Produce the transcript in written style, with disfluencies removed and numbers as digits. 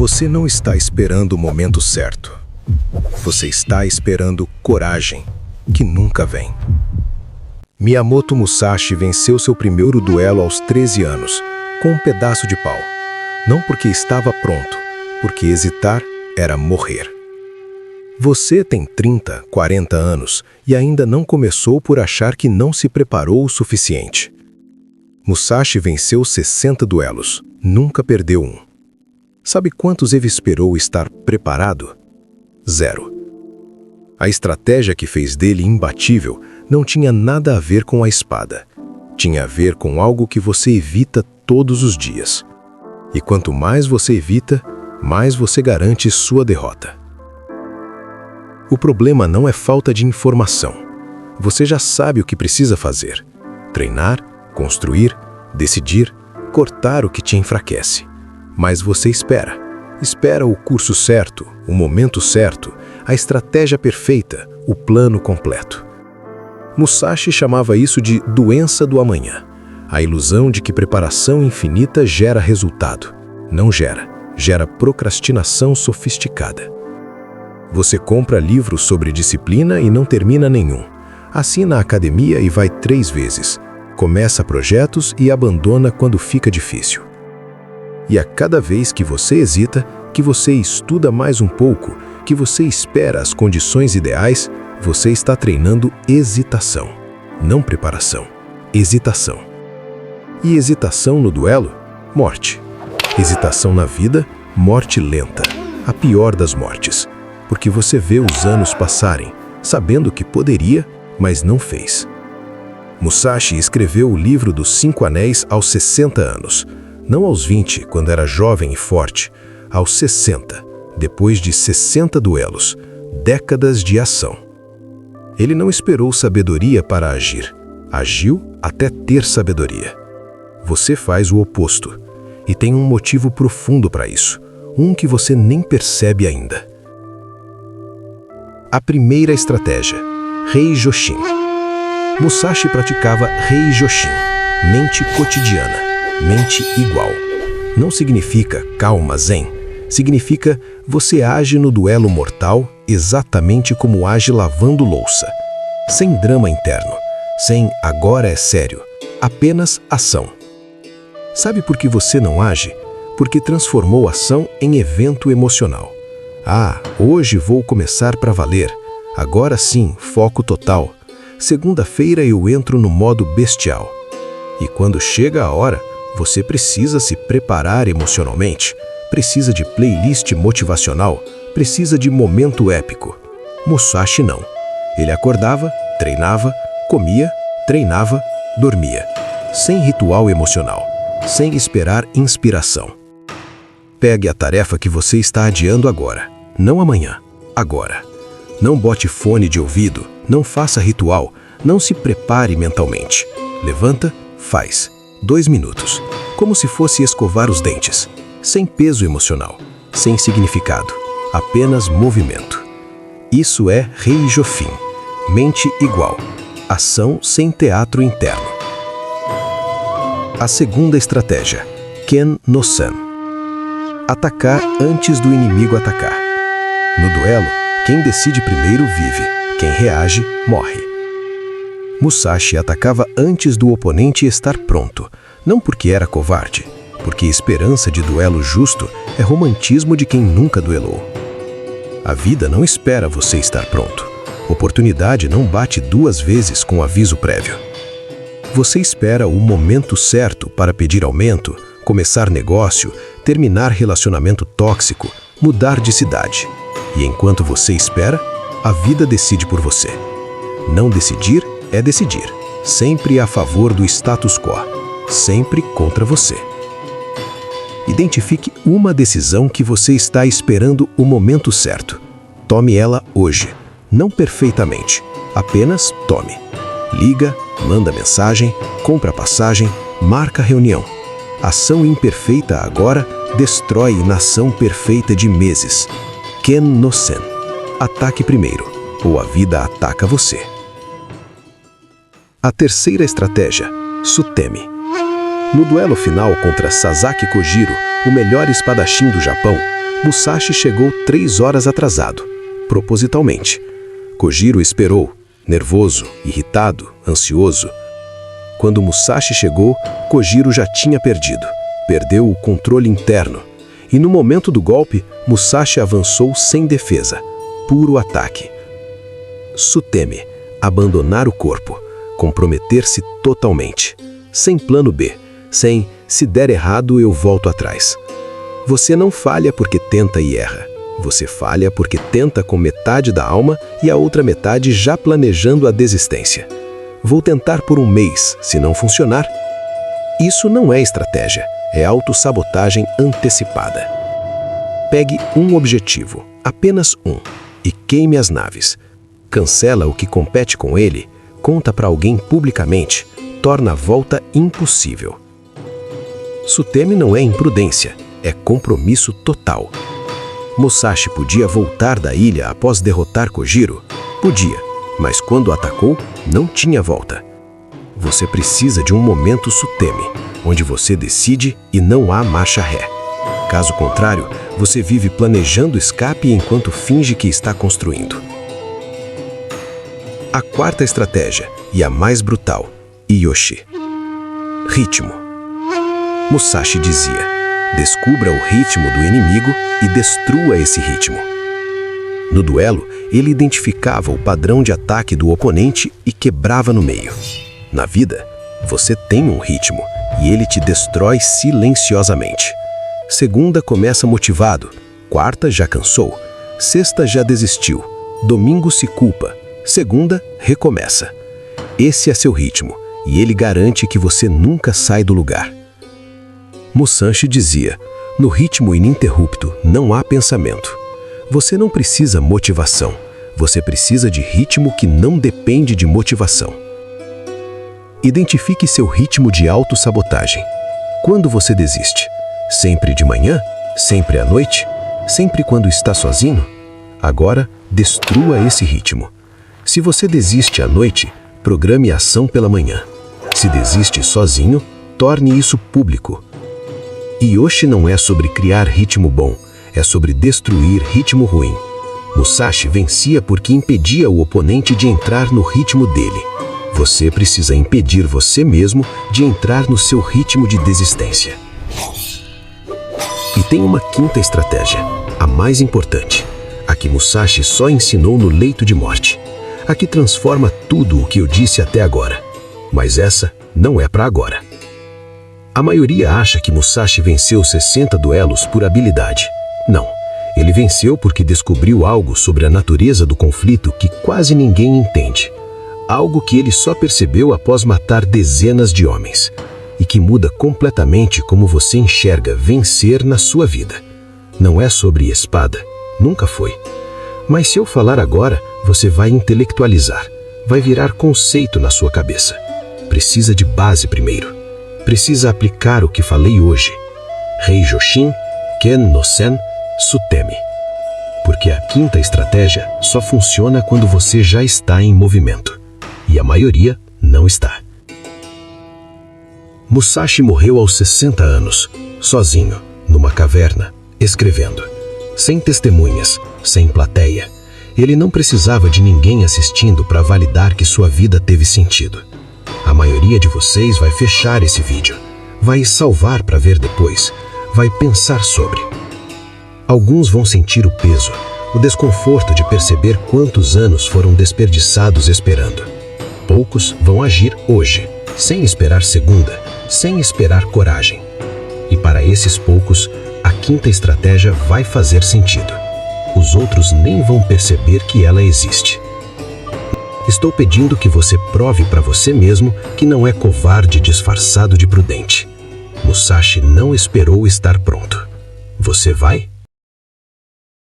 Você não está esperando o momento certo. Você está esperando coragem, que nunca vem. Miyamoto Musashi venceu seu primeiro duelo aos 13 anos, com um pedaço de pau. Não porque estava pronto, porque hesitar era morrer. Você tem 30, 40 anos e ainda não começou por achar que não se preparou o suficiente. Musashi venceu 60 duelos, nunca perdeu um. Sabe quantos ele esperou estar preparado? 0. A estratégia que fez dele imbatível não tinha nada a ver com a espada. Tinha a ver com algo que você evita todos os dias. E quanto mais você evita, mais você garante sua derrota. O problema não é falta de informação. Você já sabe o que precisa fazer. Treinar, construir, decidir, cortar o que te enfraquece. Mas você espera. Espera o curso certo, o momento certo, a estratégia perfeita, o plano completo. Musashi chamava isso de doença do amanhã. A ilusão de que preparação infinita gera resultado. Não gera. Gera procrastinação sofisticada. Você compra livros sobre disciplina e não termina nenhum. Assina a academia e vai 3 vezes. Começa projetos e abandona quando fica difícil. E a cada vez que você hesita, que você estuda mais um pouco, que você espera as condições ideais, você está treinando hesitação. Não preparação. Hesitação. E hesitação no duelo? Morte. Hesitação na vida? Morte lenta. A pior das mortes. Porque você vê os anos passarem, sabendo que poderia, mas não fez. Musashi escreveu o livro dos 5 Anéis aos 60 anos. Não aos 20, quando era jovem e forte. Aos 60, depois de 60 duelos, décadas de ação. Ele não esperou sabedoria para agir. Agiu até ter sabedoria. Você faz o oposto. E tem um motivo profundo para isso. Um que você nem percebe ainda. A primeira estratégia. Rei Joshin. Musashi praticava Rei Joshin. Mente cotidiana. Mente igual. Não significa calma zen. Significa você age no duelo mortal exatamente como age lavando louça. Sem drama interno. Sem agora é sério. Apenas ação. Sabe por que você não age? Porque transformou a ação em evento emocional. Ah, hoje vou começar para valer. Agora sim, foco total. Segunda-feira eu entro no modo bestial. E quando chega a hora, você precisa se preparar emocionalmente. Precisa de playlist motivacional. Precisa de momento épico. Musashi não. Ele acordava, treinava, comia, treinava, dormia. Sem ritual emocional. Sem esperar inspiração. Pegue a tarefa que você está adiando agora. Não amanhã. Agora. Não bote fone de ouvido. Não faça ritual. Não se prepare mentalmente. Levanta, faz. 2 minutos. Como se fosse escovar os dentes. Sem peso emocional. Sem significado. Apenas movimento. Isso é Rei Joshin. Mente igual. Ação sem teatro interno. A segunda estratégia. Ken no Sen. Atacar antes do inimigo atacar. No duelo, quem decide primeiro vive. Quem reage, morre. Musashi atacava antes do oponente estar pronto. Não porque era covarde. Porque esperança de duelo justo é romantismo de quem nunca duelou. A vida não espera você estar pronto. Oportunidade não bate 2 vezes com aviso prévio. Você espera o momento certo para pedir aumento, começar negócio, terminar relacionamento tóxico, mudar de cidade. E enquanto você espera, a vida decide por você. Não decidir é decidir. Sempre a favor do status quo. Sempre contra você. Identifique uma decisão que você está esperando o momento certo. Tome ela hoje. Não perfeitamente. Apenas tome. Liga, manda mensagem, compra passagem, marca reunião. Ação imperfeita agora destrói nação perfeita de meses. Ken no Sen. Ataque primeiro, ou a vida ataca você. A terceira estratégia. Sutemi. No duelo final contra Sasaki Kojiro, o melhor espadachim do Japão, Musashi chegou 3 horas atrasado, propositalmente. Kojiro esperou, nervoso, irritado, ansioso. Quando Musashi chegou, Kojiro já tinha perdido. Perdeu o controle interno. E no momento do golpe, Musashi avançou sem defesa. Puro ataque. Sutemi. Abandonar o corpo. Comprometer-se totalmente. Sem plano B. Sem, se der errado, eu volto atrás. Você não falha porque tenta e erra. Você falha porque tenta com metade da alma e a outra metade já planejando a desistência. Vou tentar por 1 mês, se não funcionar. Isso não é estratégia, é autossabotagem antecipada. Pegue um objetivo, apenas um, e queime as naves. Cancela o que compete com ele, conta para alguém publicamente, torna a volta impossível. Sutemi não é imprudência, é compromisso total. Musashi podia voltar da ilha após derrotar Kojiro? Podia, mas quando atacou, não tinha volta. Você precisa de um momento Sutemi, onde você decide e não há marcha ré. Caso contrário, você vive planejando escape enquanto finge que está construindo. A 4ª estratégia, e a mais brutal, Yoshi. Ritmo. Musashi dizia: descubra o ritmo do inimigo e destrua esse ritmo. No duelo, ele identificava o padrão de ataque do oponente e quebrava no meio. Na vida, você tem um ritmo e ele te destrói silenciosamente. 2ª começa motivado, 4ª já cansou, 6ª já desistiu, domingo se culpa, 2ª recomeça. Esse é seu ritmo e ele garante que você nunca sai do lugar. Musashi dizia: no ritmo ininterrupto não há pensamento. Você não precisa motivação, você precisa de ritmo que não depende de motivação. Identifique seu ritmo de autossabotagem. Quando você desiste? Sempre de manhã? Sempre à noite? Sempre quando está sozinho? Agora, destrua esse ritmo. Se você desiste à noite, programe a ação pela manhã. Se desiste sozinho, torne isso público. Yoshi não é sobre criar ritmo bom, é sobre destruir ritmo ruim. Musashi vencia porque impedia o oponente de entrar no ritmo dele. Você precisa impedir você mesmo de entrar no seu ritmo de desistência. E tem uma 5ª estratégia, a mais importante, a que Musashi só ensinou no leito de morte, a que transforma tudo o que eu disse até agora. Mas essa não é para agora. A maioria acha que Musashi venceu 60 duelos por habilidade. Não, ele venceu porque descobriu algo sobre a natureza do conflito que quase ninguém entende. Algo que ele só percebeu após matar dezenas de homens. E que muda completamente como você enxerga vencer na sua vida. Não é sobre espada, nunca foi. Mas se eu falar agora, você vai intelectualizar, vai virar conceito na sua cabeça. Precisa de base primeiro. Precisa aplicar o que falei hoje. Rei Joshin, Ken no Sen, Sutemi. Porque a 5ª estratégia só funciona quando você já está em movimento. E a maioria não está. Musashi morreu aos 60 anos, sozinho, numa caverna, escrevendo. Sem testemunhas, sem plateia. Ele não precisava de ninguém assistindo para validar que sua vida teve sentido. A maioria de vocês vai fechar esse vídeo, vai salvar para ver depois, vai pensar sobre. Alguns vão sentir o peso, o desconforto de perceber quantos anos foram desperdiçados esperando. Poucos vão agir hoje, sem esperar segunda, sem esperar coragem. E para esses poucos, a 5ª estratégia vai fazer sentido. Os outros nem vão perceber que ela existe. Estou pedindo que você prove para você mesmo que não é covarde disfarçado de prudente. Musashi não esperou estar pronto. Você vai?